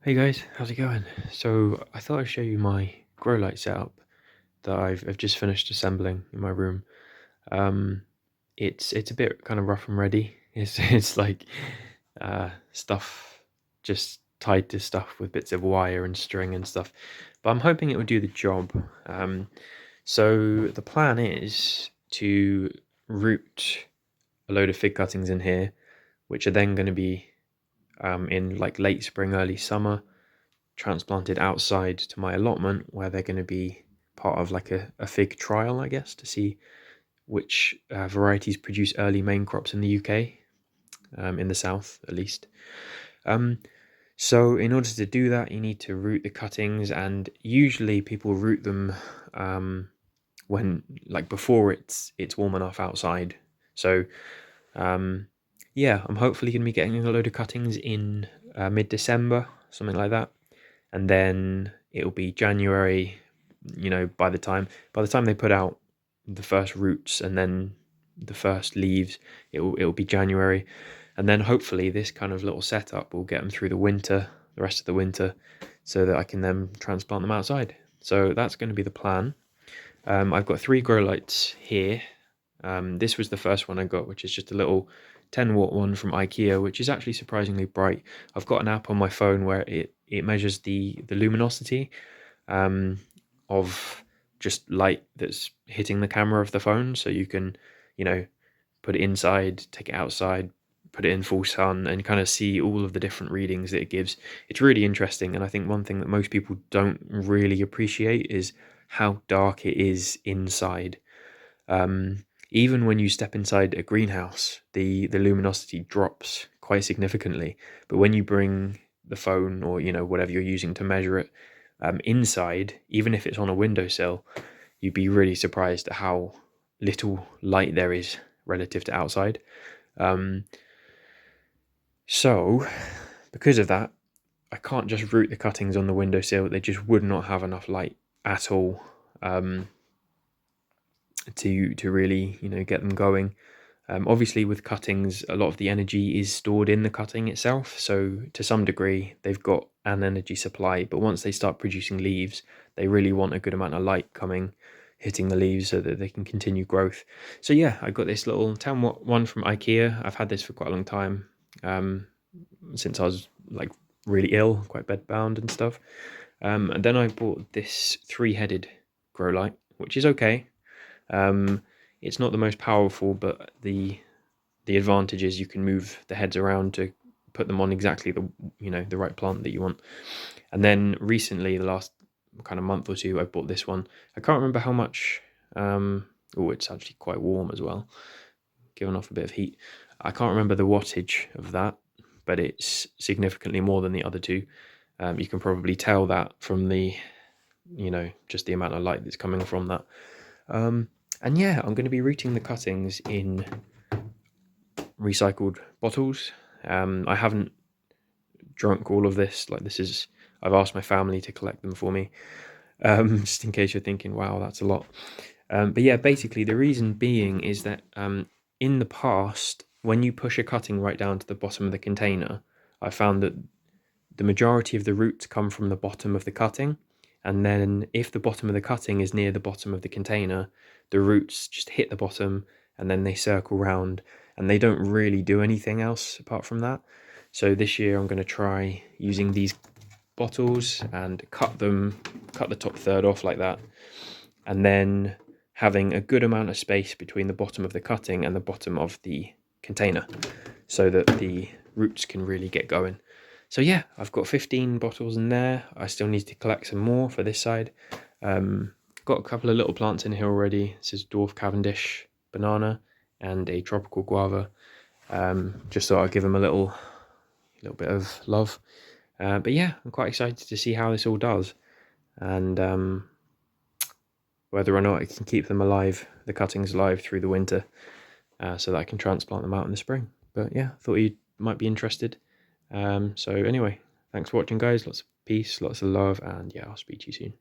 Hey guys, how's it going? So I thought I'd show you my grow light setup that I've just finished assembling in my room. Um, it's a bit kind of rough and ready. It's like stuff just tied to stuff with bits of wire and string and stuff. But I'm hoping it will do the job. So the plan is to root a load of fig cuttings in here, which are then going to be in like late spring, early summer, transplanted outside to my allotment where they're going to be part of like a fig trial, I guess, to see which varieties produce early main crops in the UK, in the south at least. Um, so in order to do that, you need to root the cuttings, and usually people root them when like before it's warm enough outside. So um, yeah, I'm hopefully going to be getting a load of cuttings in mid-December, something like that, and then it'll be January. By the time they put out the first roots and then the first leaves, it'll be January, and then hopefully this kind of little setup will get them through the rest of the winter, so that I can then transplant them outside. So that's going to be the plan. I've got 3 grow lights here. This was the first one I got, which is just a little 10-watt one from IKEA, which is actually surprisingly bright. I've got an app on my phone where it measures the luminosity of just light that's hitting the camera of the phone, so you can, you know, put it inside, take it outside, put it in full sun, and kind of see all of the different readings that it gives. It's really interesting, and I think one thing that most people don't really appreciate is how dark it is inside. Even when you step inside a greenhouse, the luminosity drops quite significantly. But when you bring the phone or whatever you're using to measure it inside, even if it's on a windowsill, you'd be really surprised at how little light there is relative to outside. Um, so, because of that, I can't just root the cuttings on the windowsill. They just would not have enough light at all. To really get them going. Obviously, with cuttings, a lot of the energy is stored in the cutting itself, so to some degree they've got an energy supply, but once they start producing leaves, they really want a good amount of light coming, hitting the leaves so that they can continue growth. So yeah, I got this little 10-watt one from IKEA. I've had this for quite a long time, since I was like really ill, quite bedbound and stuff. And then I bought this 3-headed grow light, which is okay. It's not the most powerful, but the advantage is you can move the heads around to put them on exactly the right plant that you want. And then recently, the last kind of month or two, I bought this one. I can't remember how much. Oh, it's actually quite warm as well, giving off a bit of heat. I can't remember the wattage of that, but it's significantly more than the other two. You can probably tell that from just the amount of light that's coming from that. And yeah, I'm going to be rooting the cuttings in recycled bottles. I haven't drunk all of this. I've asked my family to collect them for me, just in case you're thinking, wow, that's a lot. But yeah, basically the reason being is that in the past, when you push a cutting right down to the bottom of the container, I found that the majority of the roots come from the bottom of the cutting. And then if the bottom of the cutting is near the bottom of the container, the roots just hit the bottom and then they circle round, and they don't really do anything else apart from that. So this year I'm going to try using these bottles and cut the top third off like that, and then having a good amount of space between the bottom of the cutting and the bottom of the container so that the roots can really get going. So yeah, I've got 15 bottles in there. I still need to collect some more for this side. Got a couple of little plants in here already. This is dwarf Cavendish banana and a tropical guava. Just thought I'd give them a little bit of love. But yeah, I'm quite excited to see how this all does, and whether or not I can keep them alive, the cuttings alive through the winter, so that I can transplant them out in the spring. But yeah, thought you might be interested. So anyway, thanks for watching, guys. Lots of peace, lots of love, and yeah, I'll speak to you soon.